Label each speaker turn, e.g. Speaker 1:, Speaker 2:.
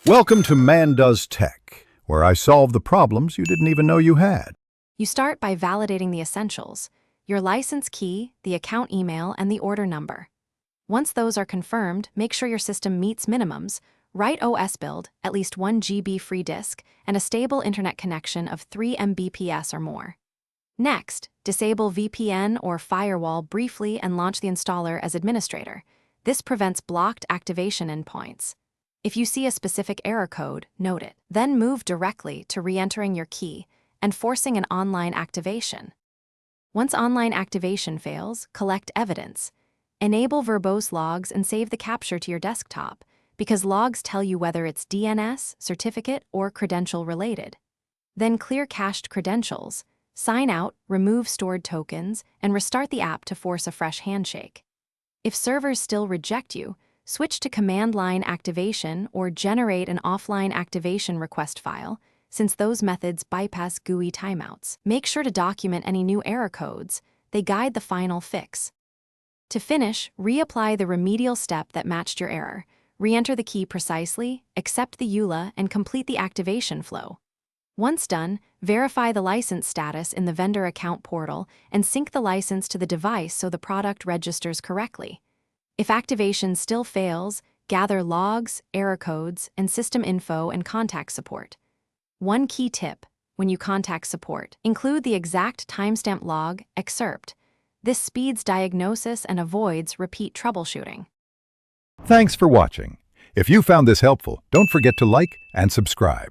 Speaker 1: Welcome to Man Does Tech, where I solve the problems you didn't even know you had.
Speaker 2: You start by validating the essentials: your license key, the account email, and the order number. Once those are confirmed, make sure your system meets minimums: right OS build, at least 1 GB free disk, and a stable internet connection of 3 Mbps or more. Next, disable VPN or firewall briefly and launch the installer as administrator. This prevents blocked activation endpoints. If you see a specific error code, note it. Then move directly to re-entering your key and forcing an online activation. Once online activation fails, collect evidence. Enable verbose logs and save the capture to your desktop, because logs tell you whether it's DNS, certificate, or credential related. Then clear cached credentials, sign out, remove stored tokens, and restart the app to force a fresh handshake. If servers still reject you, switch to command line activation or generate an offline activation request file, since those methods bypass GUI timeouts. Make sure to document any new error codes. They guide the final fix. To finish, reapply the remedial step that matched your error. Re-enter the key precisely, accept the EULA, and complete the activation flow. Once done, verify the license status in the vendor account portal and sync the license to the device so the product registers correctly. If activation still fails, gather logs, error codes, and system info and contact support. One key tip: when you contact support, include the exact timestamp log excerpt. This speeds diagnosis and avoids repeat troubleshooting.
Speaker 1: Thanks for watching. If you found this helpful, don't forget to like and subscribe.